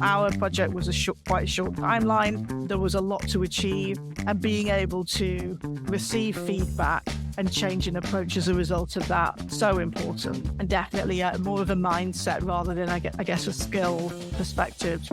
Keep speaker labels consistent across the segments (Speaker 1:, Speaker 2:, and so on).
Speaker 1: Our project was quite a short timeline. There was a lot to achieve, and being able to receive feedback and change in approach as a result of that, so important. And definitely more of a mindset rather than, I guess, a skill perspective.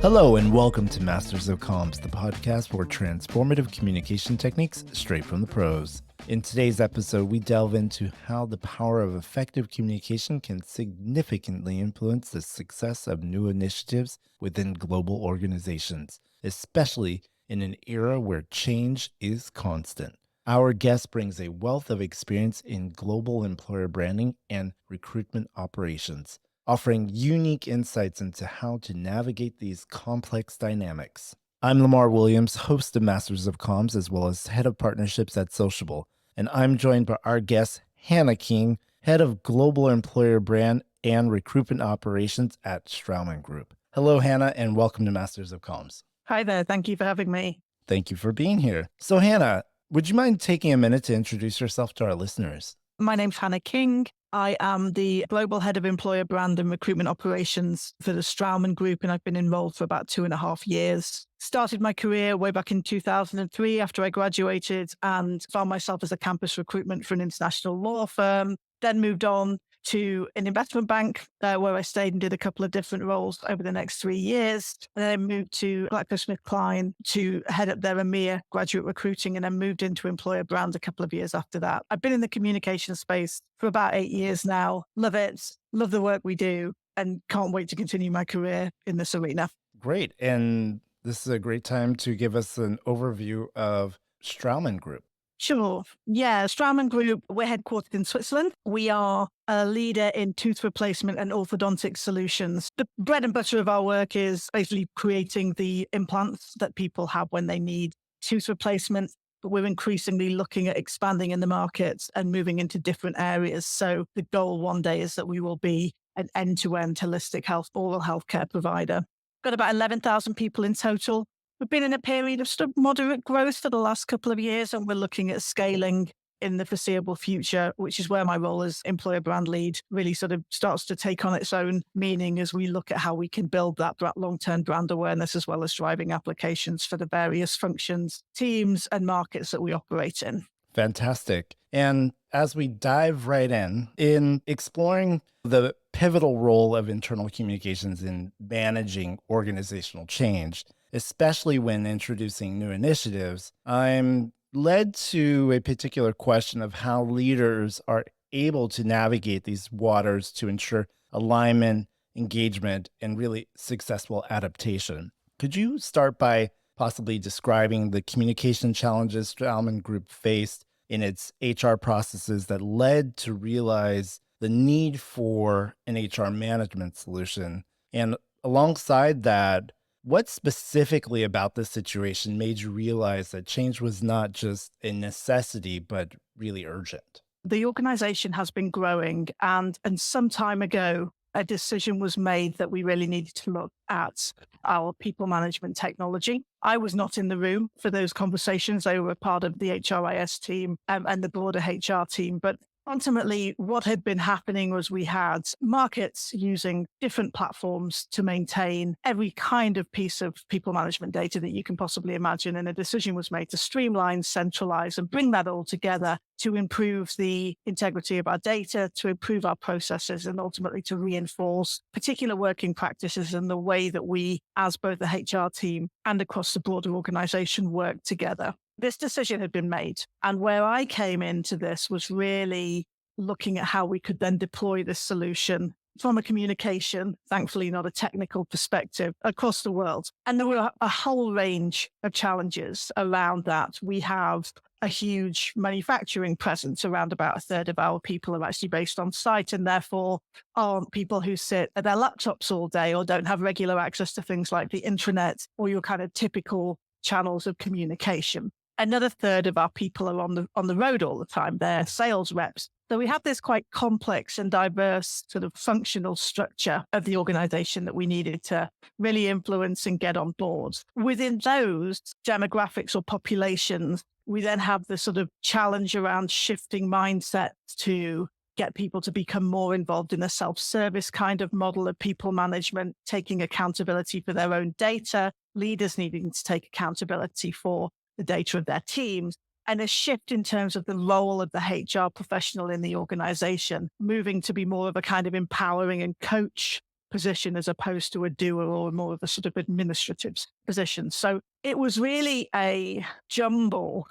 Speaker 2: Hello and welcome to Masters of Comms, the podcast for transformative communication techniques straight from the pros. In today's episode, we delve into how the power of effective communication can significantly influence the success of new initiatives within global organizations, especially in an era where change is constant. Our guest brings a wealth of experience in global employer branding and recruitment operations, offering unique insights into how to navigate these complex dynamics. I'm Lamar Williams, host of Masters of Comms, as well as head of partnerships at Sociable, and I'm joined by our guest, Hannah King, head of global employer brand and recruitment operations at Straumann Group. Hello, Hannah, and welcome to Masters of Comms.
Speaker 1: Hi there. Thank you for having me.
Speaker 2: Thank you for being here. So, Hannah, would you mind taking a minute to introduce yourself to our listeners?
Speaker 1: My name's Hannah King. I am the global head of employer brand and recruitment operations for the Straumann Group, and I've been involved for about 2.5 years. Started my career way back in 2003 after I graduated and found myself as a campus recruitment for an international law firm, then moved on to an investment bank where I stayed and did a couple of different roles over the next 3 years. And then I moved to GlaxoSmithKline to head up their EMEA graduate recruiting, and then moved into employer brand a couple of years after that. I've been in the communication space for about 8 years now. Love it. Love the work we do, and can't wait to continue my career in this arena.
Speaker 2: Great. And this is a great time to give us an overview of Straumann Group.
Speaker 1: Sure. Yeah, Straumann Group, we're headquartered in Switzerland. We are a leader in tooth replacement and orthodontic solutions. The bread and butter of our work is basically creating the implants that people have when they need tooth replacement, but we're increasingly looking at expanding in the markets and moving into different areas. So the goal one day is that we will be an end-to-end holistic oral healthcare provider. Got about 11,000 people in total. We've been in a period of moderate growth for the last couple of years, and we're looking at scaling in the foreseeable future, which is where my role as employer brand lead really sort of starts to take on its own meaning as we look at how we can build that long-term brand awareness, as well as driving applications for the various functions, teams, and markets that we operate in.
Speaker 2: Fantastic. And as we dive right in exploring the pivotal role of internal communications in managing organizational change, especially when introducing new initiatives, I'm led to a particular question of how leaders are able to navigate these waters to ensure alignment, engagement, and really successful adaptation. Could you start by possibly describing the communication challenges Straumann Group faced in its HR processes that led to realize the need for an HR management solution? And alongside that, what specifically about this situation made you realize that change was not just a necessity, but really urgent?
Speaker 1: The organization has been growing, and some time ago, a decision was made that we really needed to look at our people management technology. I was not in the room for those conversations. I were part of the HRIS team and the broader HR team. But ultimately, what had been happening was we had markets using different platforms to maintain every kind of piece of people management data that you can possibly imagine. And a decision was made to streamline, centralize, and bring that all together to improve the integrity of our data, to improve our processes, and ultimately to reinforce particular working practices and the way that we, as both the HR team and across the broader organization, work together. This decision had been made. And where I came into this was really looking at how we could then deploy this solution from a communication, thankfully not a technical perspective, across the world. And there were a whole range of challenges around that. We have a huge manufacturing presence. Around about a third of our people are actually based on site, and therefore aren't people who sit at their laptops all day or don't have regular access to things like the intranet or your kind of typical channels of communication. Another third of our people are on the road all the time. They're sales reps. So we have this quite complex and diverse sort of functional structure of the organization that we needed to really influence and get on board. Within those demographics or populations, we then have the sort of challenge around shifting mindsets to get people to become more involved in a self-service kind of model of people management, taking accountability for their own data, leaders needing to take accountability for the data of their teams, and a shift in terms of the role of the HR professional in the organization, moving to be more of a kind of empowering and coach position as opposed to a doer or more of a sort of administrative position. So it was really a jumble,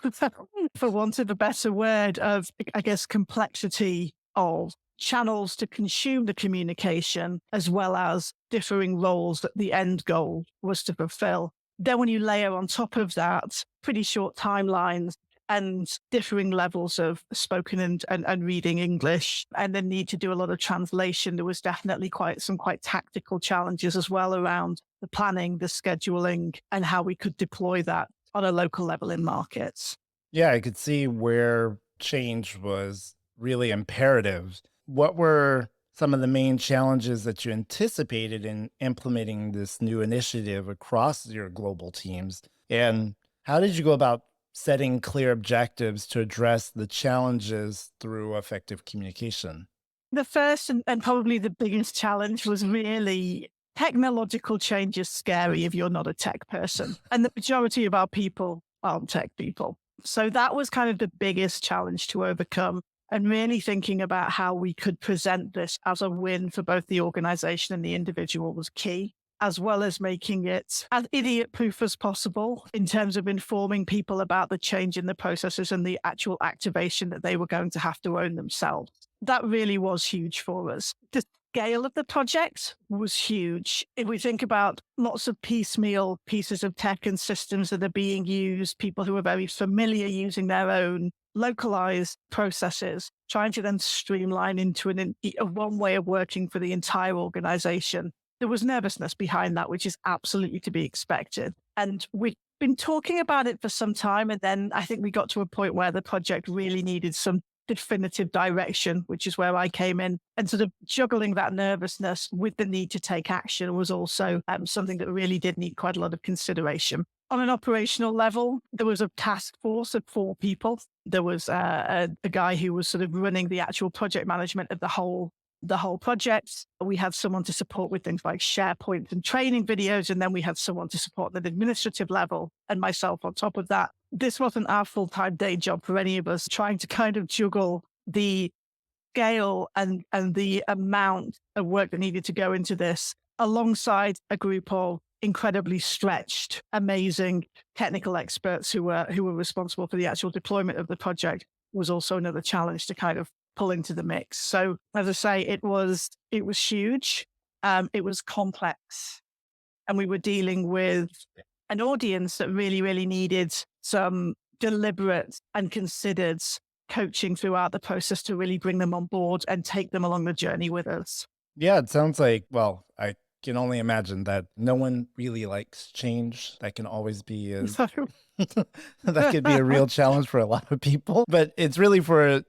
Speaker 1: for want of a better word, of, I guess, complexity of channels to consume the communication, as well as differing roles that the end goal was to fulfill. Then when you layer on top of that pretty short timelines and differing levels of spoken and reading English, and the need to do a lot of translation, there was definitely some quite tactical challenges as well around the planning, the scheduling, and how we could deploy that on a local level in markets.
Speaker 2: Yeah, I could see where change was really imperative. What were some of the main challenges that you anticipated in implementing this new initiative across your global teams? And how did you go about setting clear objectives to address the challenges through effective communication?
Speaker 1: The first and probably the biggest challenge was really technological change is scary if you're not a tech person. And the majority of our people aren't tech people. So that was kind of the biggest challenge to overcome. And really thinking about how we could present this as a win for both the organization and the individual was key, as well as making it as idiot proof as possible in terms of informing people about the change in the processes and the actual activation that they were going to have to own themselves. That really was huge for us. The scale of the project was huge. If we think about lots of piecemeal pieces of tech and systems that are being used, people who are very familiar using their own localized processes, trying to then streamline into a one way of working for the entire organization. There was nervousness behind that, which is absolutely to be expected. And we've been talking about it for some time. And then I think we got to a point where the project really needed some definitive direction, which is where I came in. And sort of juggling that nervousness with the need to take action was also something that really did need quite a lot of consideration. On an operational level, there was a task force of 4 people. There was a guy who was sort of running the actual project management of the whole project. We had someone to support with things like SharePoint and training videos, and then we had someone to support at the administrative level, and myself on top of that. This wasn't our full-time day job for any of us, trying to kind of juggle the scale and the amount of work that needed to go into this alongside a group of incredibly stretched, amazing technical experts who were responsible for the actual deployment of the project was also another challenge to kind of pull into the mix. So as I say, it was huge. It was complex, and we were dealing with an audience that really, really needed some deliberate and considered coaching throughout the process to really bring them on board and take them along the journey with us.
Speaker 2: Yeah, it sounds like, well, I can only imagine that no one really likes change. That can always be
Speaker 1: So
Speaker 2: that could be a real challenge for a lot of people. But it's really for,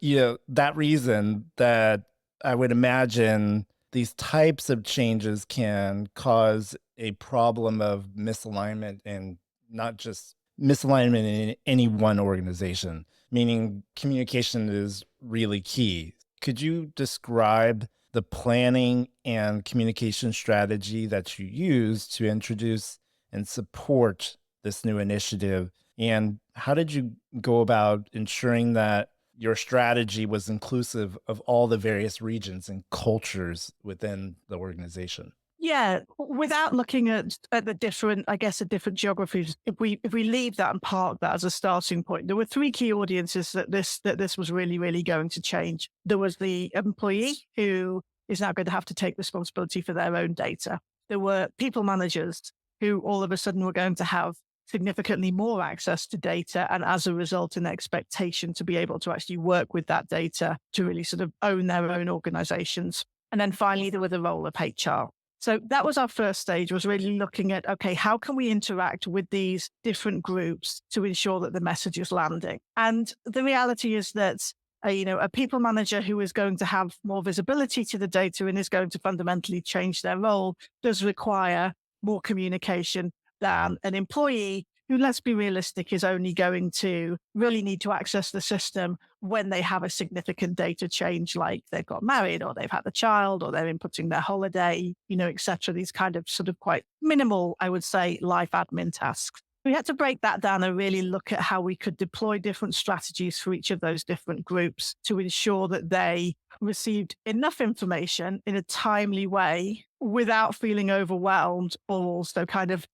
Speaker 2: that reason that I would imagine these types of changes can cause a problem of misalignment, and not just misalignment in any one organization, meaning communication is really key. Could you describe the planning and communication strategy that you use to introduce and support this new initiative? And how did you go about ensuring that your strategy was inclusive of all the various regions and cultures within the organization?
Speaker 1: yeah, without looking at the different, I guess, the different geographies, if we leave that and park that as a starting point, there were 3 key audiences that this was really, really going to change. There was the employee who is now going to have to take responsibility for their own data. There were people managers who all of a sudden were going to have significantly more access to data, and as a result, an expectation to be able to actually work with that data to really sort of own their own organizations. And then finally, there were the role of HR. So that was our first stage, was really looking at, okay, how can we interact with these different groups to ensure that the message is landing? And the reality is that a people manager who is going to have more visibility to the data and is going to fundamentally change their role does require more communication than an employee who, let's be realistic, is only going to really need to access the system when they have a significant data change, like they've got married or they've had a child or they're inputting their holiday, et cetera. These kind of sort of quite minimal, I would say, life admin tasks. We had to break that down and really look at how we could deploy different strategies for each of those different groups to ensure that they received enough information in a timely way without feeling overwhelmed or also kind of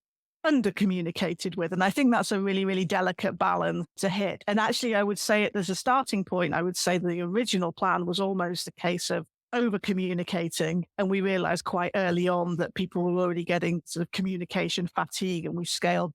Speaker 1: under communicated with. And I think that's a really, really delicate balance to hit. And actually, I would say there's a starting point. I would say the original plan was almost a case of over communicating. And we realized quite early on that people were already getting sort of communication fatigue, and we scaled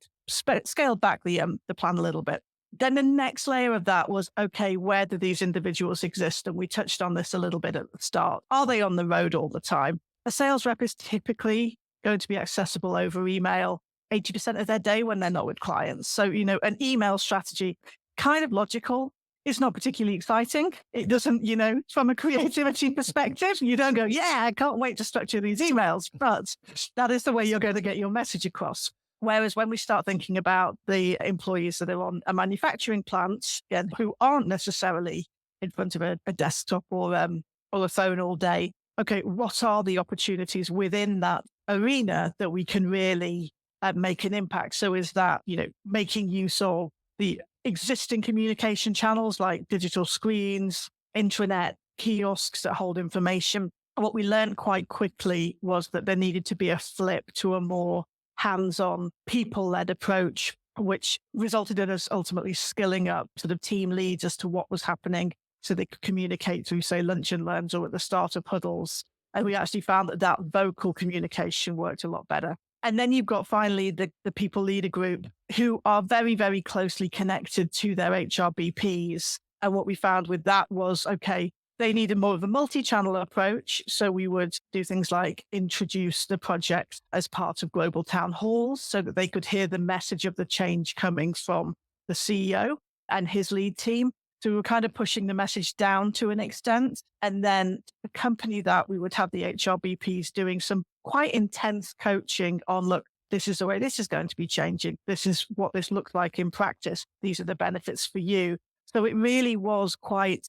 Speaker 1: back the plan a little bit. Then the next layer of that was, okay, where do these individuals exist? And we touched on this a little bit at the start. Are they on the road all the time? A sales rep is typically going to be accessible over email 80% of their day when they're not with clients. So, an email strategy, kind of logical. It's not particularly exciting. It doesn't, from a creativity perspective, you don't go, yeah, I can't wait to structure these emails. But that is the way you're going to get your message across. Whereas when we start thinking about the employees that are on a manufacturing plant, again, who aren't necessarily in front of a desktop or a phone all day, okay, what are the opportunities within that arena that we can really make an impact? So is that, making use of the existing communication channels like digital screens, intranet, kiosks that hold information? What we learned quite quickly was that there needed to be a flip to a more hands-on, people-led approach, which resulted in us ultimately skilling up sort of team leads as to what was happening so they could communicate through, say, lunch and learns or at the start of huddles. And we actually found that vocal communication worked a lot better. And then you've got finally the people leader group who are very, very closely connected to their HRBPs. And what we found with that was, okay, they needed more of a multi-channel approach. So we would do things like introduce the project as part of global town halls so that they could hear the message of the change coming from the CEO and his lead team. So we were kind of pushing the message down to an extent. And then to accompany that, we would have the HRBPs doing some quite intense coaching on, look, this is the way this is going to be changing. This is what this looks like in practice. These are the benefits for you. So it really was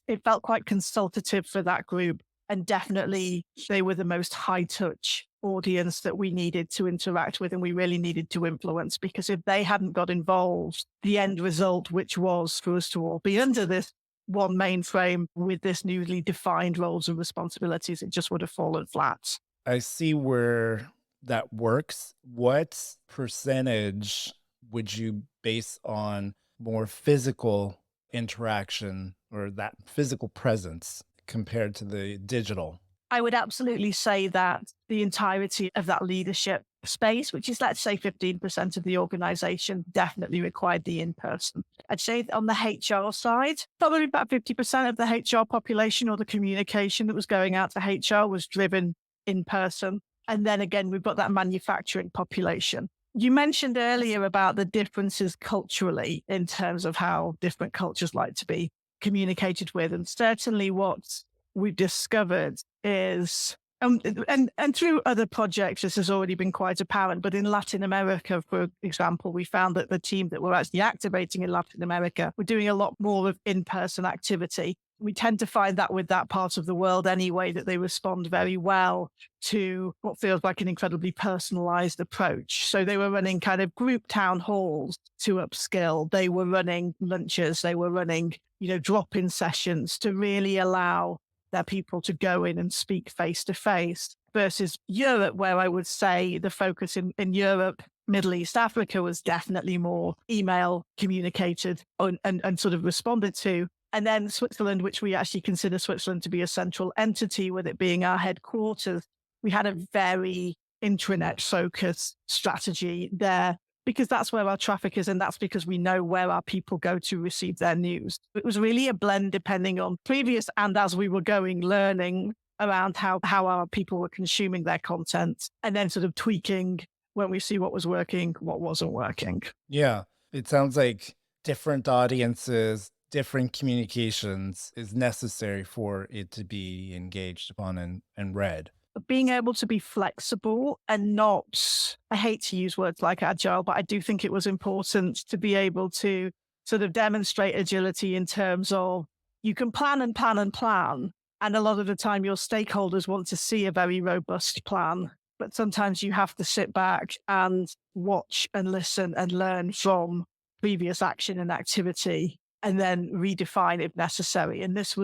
Speaker 1: it felt quite consultative for that group. And definitely they were the most high touch audience that we needed to interact with and we really needed to influence, because if they hadn't got involved, the end result, which was for us to all be under this one mainframe with this newly defined roles and responsibilities, it just would have fallen flat.
Speaker 2: I see where that works. What percentage would you base on more physical interaction or that physical presence compared to the digital?
Speaker 1: I would absolutely say that the entirety of that leadership space, which is, let's say, 15% of the organization, definitely required the in-person. I'd say on the HR side, probably about 50% of the HR population or the communication that was going out to HR was driven in person. And then again, we've got that manufacturing population. You mentioned earlier about the differences culturally in terms of how different cultures like to be communicated with. And certainly what we've discovered is, and through other projects, this has already been quite apparent, but in Latin America, for example, we found that the team that were actually activating in Latin America were doing a lot more of in-person activity. We tend to find that with that part of the world anyway, that they respond very well to what feels like an incredibly personalized approach. So they were running kind of group town halls to upskill. They were running lunches. They were running, drop-in sessions to really allow their people to go in and speak face to face, versus Europe, where I would say the focus in Europe, Middle East, Africa was definitely more email communicated and sort of responded to. And then Switzerland, which we actually consider Switzerland to be a central entity, with it being our headquarters, we had a very intranet focused strategy there, because that's where our traffic is. And that's because we know where our people go to receive their news. It was really a blend depending on previous and as we were going, learning around how our people were consuming their content, and then sort of tweaking when we see what was working, what wasn't working.
Speaker 2: Yeah, it sounds like different audiences, different communications is necessary for it to be engaged upon and read.
Speaker 1: being able to be flexible and not, I hate to use words like agile, but I do think it was important to be able to sort of demonstrate agility in terms of you can plan and plan and plan. And a lot of the time, your stakeholders want to see a very robust plan. But sometimes you have to sit back and watch and listen and learn from previous action and activity and then redefine if necessary. And this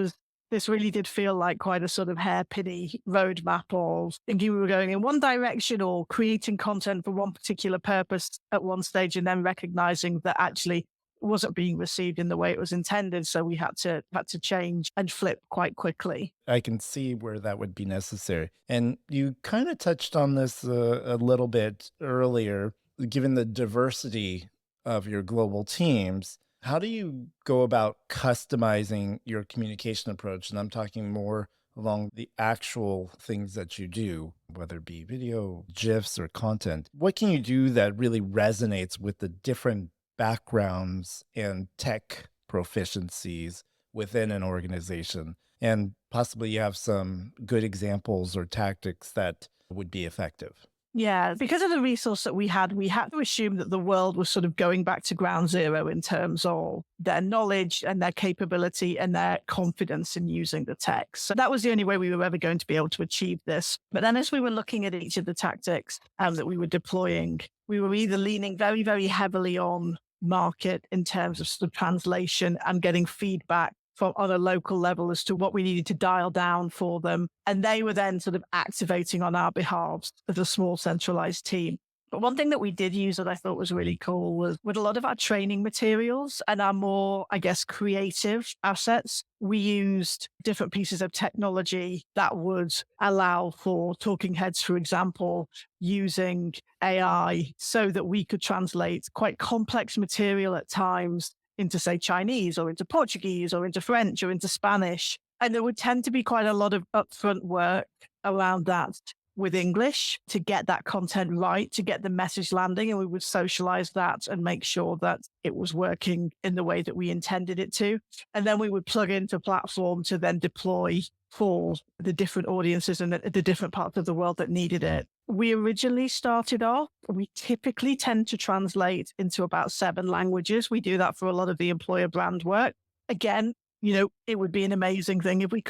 Speaker 1: really did feel like quite a sort of hairpinny roadmap of thinking we were going in one direction or creating content for one particular purpose at one stage and then recognizing that actually it wasn't being received in the way it was intended. So we had to change and flip quite quickly.
Speaker 2: I can see where that would be necessary. And you kind of touched on this a little bit earlier, given the diversity of your global teams. How do you go about customizing your communication approach? And I'm talking more along the actual things that you do, whether it be video, GIFs, or content. What can you do that really resonates with the different backgrounds and tech proficiencies within an organization? And possibly you have some good examples or tactics that would be effective.
Speaker 1: Yeah, because of the resource that we had to assume that the world was sort of going back to ground zero in terms of their knowledge and their capability and their confidence in using the tech. So that was the only way we were ever going to be able to achieve this. But then as we were looking at each of the tactics that we were deploying, we were either leaning very, very heavily on market in terms of sort of translation and getting feedback from on a local level as to what we needed to dial down for them. And they were then sort of activating on our behalf as a small centralized team. But one thing that we did use that I thought was really cool was with a lot of our training materials and our more, I guess, creative assets, we used different pieces of technology that would allow for talking heads, for example, using AI so that we could translate quite complex material at times into, say, Chinese or into Portuguese or into French or into Spanish. And there would tend to be quite a lot of upfront work around that with English to get that content right, to get the message landing. And we would socialize that and make sure that it was working in the way that we intended it to. And then we would plug into platform to then deploy for the different audiences and the different parts of the world that needed it. We originally started off, we typically tend to translate into about 7 languages. We do that for a lot of the employer brand work. Again, it would be an amazing thing if we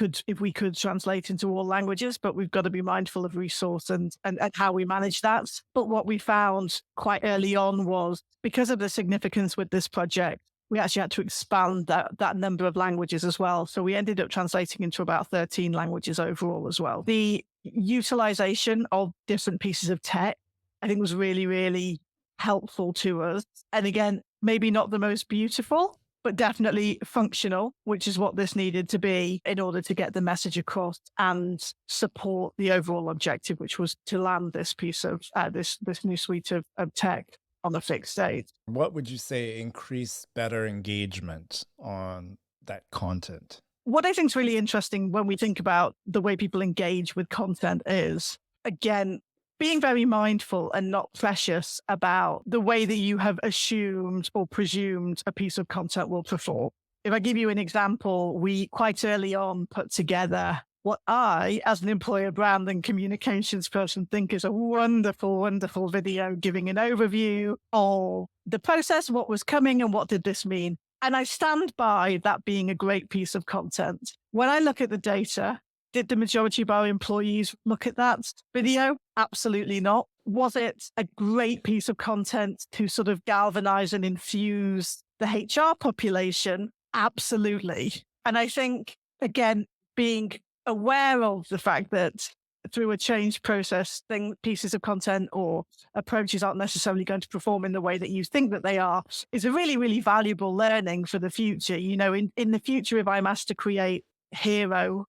Speaker 1: could translate into all languages, but we've got to be mindful of resource and how we manage that. But what we found quite early on was because of the significance with this project, we actually had to expand that number of languages as well. So we ended up translating into about 13 languages overall as well. The utilization of different pieces of tech, I think, was really, really helpful to us. And again, maybe not the most beautiful, but definitely functional, which is what this needed to be in order to get the message across and support the overall objective, which was to land this piece of this new suite of tech on the fixed state.
Speaker 2: What would you say increased better engagement on that content?
Speaker 1: What I think is really interesting when we think about the way people engage with content is, again, being very mindful and not precious about the way that you have assumed or presumed a piece of content will perform. If I give you an example, we quite early on put together what I, as an employer brand and communications person, think is a wonderful, wonderful video giving an overview of the process, what was coming and what did this mean. And I stand by that being a great piece of content. When I look at the data, did the majority of our employees look at that video? Absolutely not. Was it a great piece of content to sort of galvanize and infuse the HR population? Absolutely. And I think, again, being aware of the fact that through a change process, pieces of content or approaches aren't necessarily going to perform in the way that you think that they are is a really, really valuable learning for the future. In the future, if I'm asked to create hero,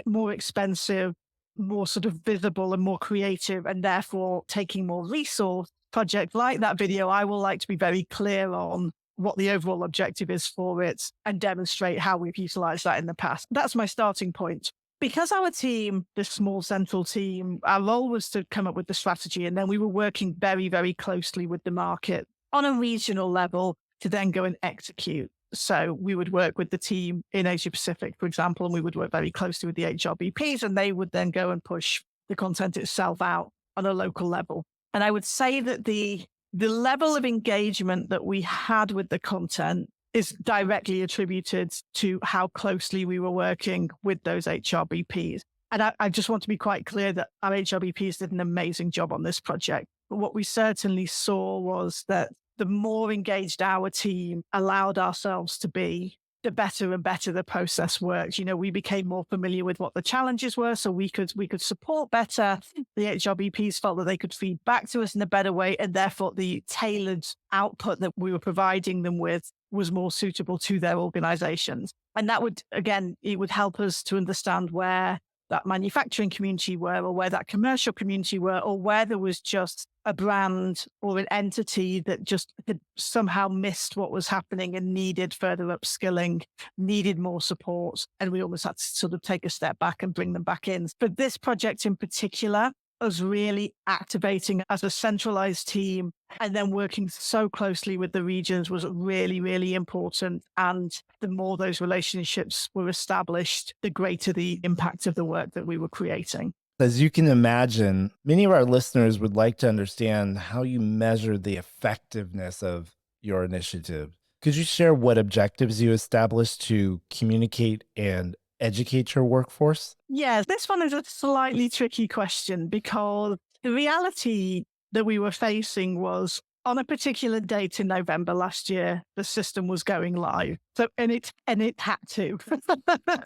Speaker 1: more expensive, more sort of visible and more creative, and therefore taking more resource project like that video, I will like to be very clear on what the overall objective is for it and demonstrate how we've utilized that in the past. That's my starting point. Because our team, this small central team, our role was to come up with the strategy, and then we were working very, very closely with the market on a regional level to then go and execute. So we would work with the team in Asia Pacific, for example, and we would work very closely with the HRBPs, and they would then go and push the content itself out on a local level. And I would say that the level of engagement that we had with the content is directly attributed to how closely we were working with those HRBPs. And I just want to be quite clear that our HRBPs did an amazing job on this project. But what we certainly saw was that the more engaged our team allowed ourselves to be, the better and better the process worked. We became more familiar with what the challenges were, so we could support better. The HRBPs felt that they could feed back to us in a better way, and therefore the tailored output that we were providing them with was more suitable to their organizations. And that would, again, it would help us to understand where that manufacturing community were, or where that commercial community were, or where there was just a brand or an entity that just had somehow missed what was happening and needed further upskilling, needed more support. And we almost had to sort of take a step back and bring them back in. For this project in particular, us really activating as a centralized team and then working so closely with the regions was really, really important. And the more those relationships were established, the greater the impact of the work that we were creating.
Speaker 2: As you can imagine, many of our listeners would like to understand how you measure the effectiveness of your initiative. Could you share what objectives you established to communicate and educate your workforce?
Speaker 1: Yeah, this one is a slightly tricky question because the reality that we were facing was on a particular date in November last year, the system was going live. So, and it had to.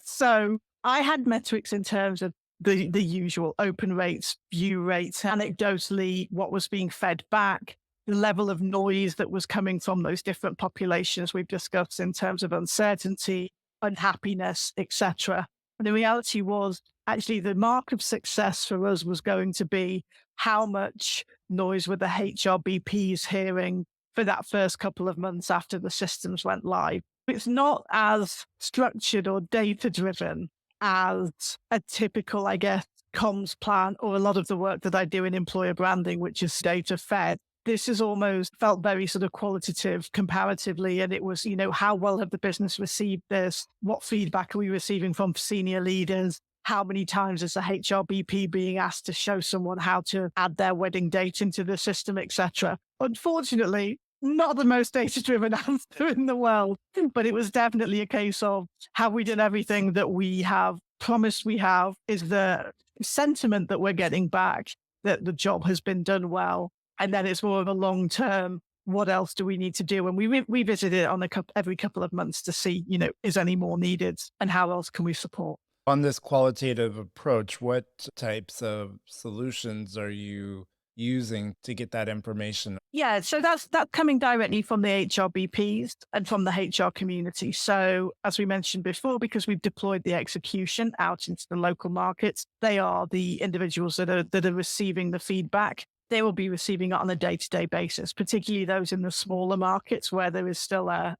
Speaker 1: So I had metrics in terms of the usual open rates, view rates, anecdotally, what was being fed back, the level of noise that was coming from those different populations we've discussed in terms of uncertainty, unhappiness, etc. And the reality was actually the mark of success for us was going to be how much noise were the HRBPs hearing for that first couple of months after the systems went live. It's not as structured or data driven as a typical, I guess, comms plan or a lot of the work that I do in employer branding, which is data fed. This is almost felt very sort of qualitative comparatively. And it was, how well have the business received this? What feedback are we receiving from senior leaders? How many times is the HRBP being asked to show someone how to add their wedding date into the system, etc.? Unfortunately, not the most data-driven answer in the world, but it was definitely a case of have we done everything that we have promised we have? Is the sentiment that we're getting back that the job has been done well? And then it's more of a long-term, what else do we need to do? And we revisit it on every couple of months to see, is any more needed and how else can we support?
Speaker 2: On this qualitative approach, what types of solutions are you using to get that information?
Speaker 1: Yeah, so that's coming directly from the HRBPs and from the HR community. So as we mentioned before, because we've deployed the execution out into the local markets, they are the individuals that are receiving the feedback. They will be receiving it on a day-to-day basis, particularly those in the smaller markets where there is still a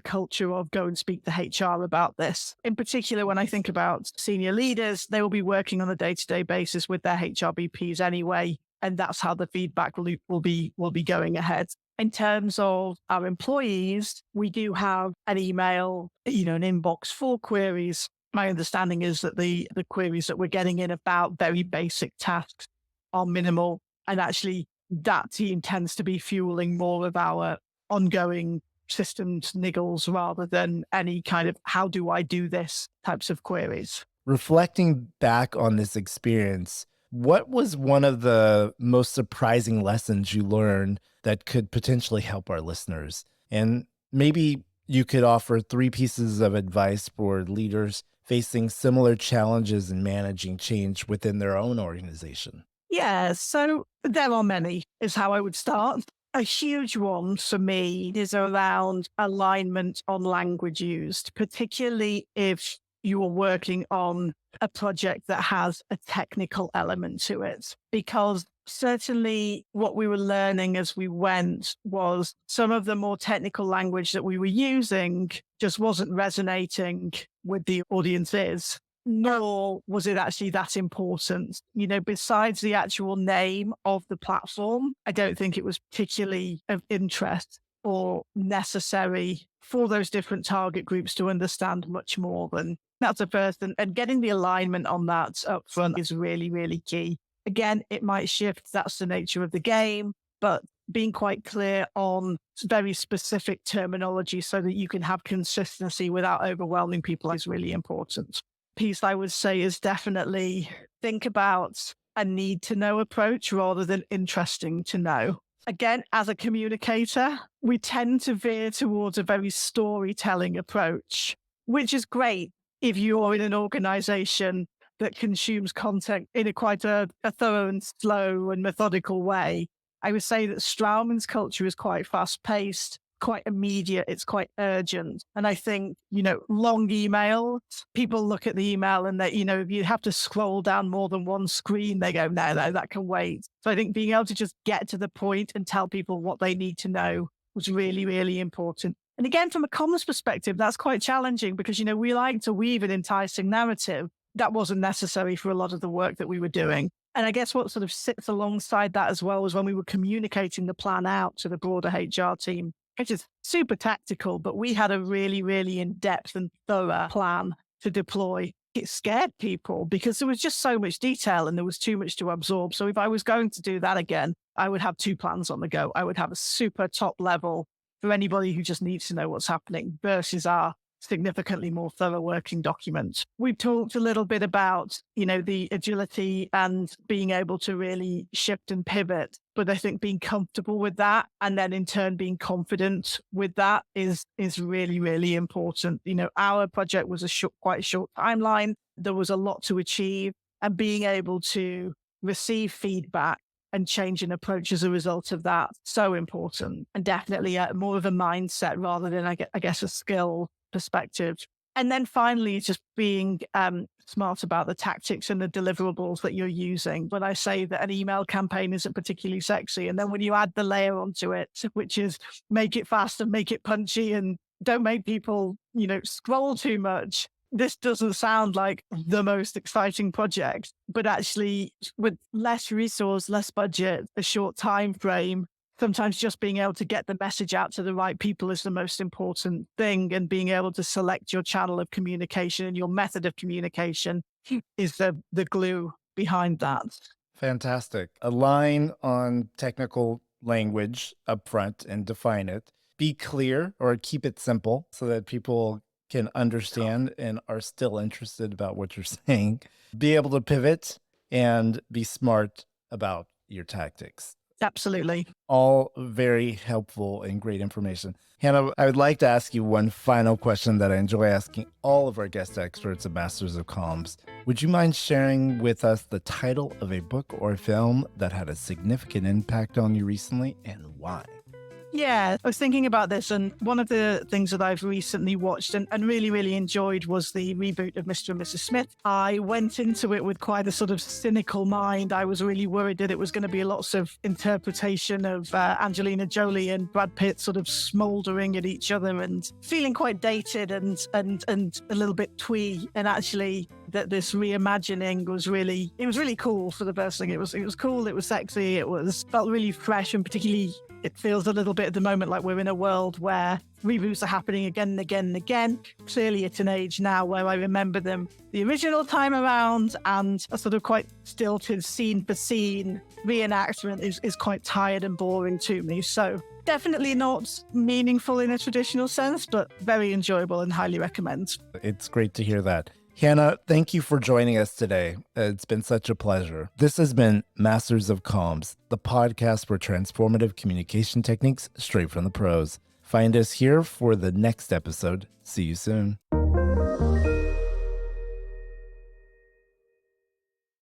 Speaker 1: culture of go and speak to HR about this. In particular, when I think about senior leaders, they will be working on a day-to-day basis with their HRBPs anyway. And that's how the feedback loop will be going ahead. In terms of our employees, we do have an email, an inbox for queries. My understanding is that the queries that we're getting in about very basic tasks are minimal. And actually, that team tends to be fueling more of our ongoing systems niggles rather than any kind of how do I do this types of queries.
Speaker 2: Reflecting back on this experience, what was one of the most surprising lessons you learned that could potentially help our listeners? And maybe you could offer 3 pieces of advice for leaders facing similar challenges in managing change within their own organization.
Speaker 1: Yeah, so there are many, is how I would start. A huge one for me is around alignment on language used, particularly if you are working on a project that has a technical element to it. Because certainly what we were learning as we went was some of the more technical language that we were using just wasn't resonating with the audiences. Nor was it actually that important. Besides the actual name of the platform, I don't think it was particularly of interest or necessary for those different target groups to understand much more than that's the first. And getting the alignment on that up front is really, really key. Again, it might shift. That's the nature of the game, but being quite clear on very specific terminology so that you can have consistency without overwhelming people is really important. Piece I would say is definitely think about a need to know approach rather than interesting to know. Again, as a communicator, we tend to veer towards a very storytelling approach, which is great if you're in an organization that consumes content in quite a thorough and slow and methodical way. I would say that Straumann's culture is quite fast-paced, quite immediate, it's quite urgent. And I think, long emails, people look at the email and that, if you have to scroll down more than one screen, they go, no, that can wait. So I think being able to just get to the point and tell people what they need to know was really, really important. And again, from a comms perspective, that's quite challenging because, we like to weave an enticing narrative. That wasn't necessary for a lot of the work that we were doing. And I guess what sort of sits alongside that as well was when we were communicating the plan out to the broader HR team, which is super tactical, but we had a really, really in-depth and thorough plan to deploy. It scared people because there was just so much detail and there was too much to absorb. So if I was going to do that again, I would have 2 plans on the go. I would have a super top level for anybody who just needs to know what's happening versus our significantly more thorough working document. We've talked a little bit about, the agility and being able to really shift and pivot. But I think being comfortable with that and then in turn being confident with that is really, really important. Our project was quite a short timeline. There was a lot to achieve, and being able to receive feedback and change in approach as a result of that, so important. And definitely more of a mindset rather than, I guess, a skill perspective. And then finally, just being smart about the tactics and the deliverables that you're using. When I say that an email campaign isn't particularly sexy, and then when you add the layer onto it, which is make it fast and make it punchy and don't make people, scroll too much, this doesn't sound like the most exciting project. But actually, with less resource, less budget, a short time frame, sometimes just being able to get the message out to the right people is the most important thing, and being able to select your channel of communication and your method of communication is the glue behind that.
Speaker 2: Fantastic. Align on technical language up front and define it. Be clear or keep it simple so that people can understand and are still interested about what you're saying. Be able to pivot and be smart about your tactics.
Speaker 1: Absolutely.
Speaker 2: All very helpful and great information. Hannah, I would like to ask you one final question that I enjoy asking all of our guest experts at Masters of Comms. Would you mind sharing with us the title of a book or film that had a significant impact on you recently and why?
Speaker 1: Yeah, I was thinking about this, and one of the things that I've recently watched and really, really enjoyed was the reboot of Mr. and Mrs. Smith. I went into it with quite a sort of cynical mind. I was really worried that it was going to be lots of interpretation of Angelina Jolie and Brad Pitt sort of smoldering at each other and feeling quite dated and a little bit twee. And actually, that this reimagining was really cool for the first thing. It was cool, it was sexy, felt really fresh, and particularly it feels a little bit at the moment like we're in a world where reboots are happening again and again and again. Clearly at an age now where I remember them the original time around, and a sort of quite stilted scene for scene reenactment is quite tired and boring to me. So definitely not meaningful in a traditional sense, but very enjoyable and highly recommend.
Speaker 2: It's great to hear that. Hannah, thank you for joining us today. It's been such a pleasure. This has been Masters of Comms, the podcast for transformative communication techniques straight from the pros. Find us here for the next episode. See you soon.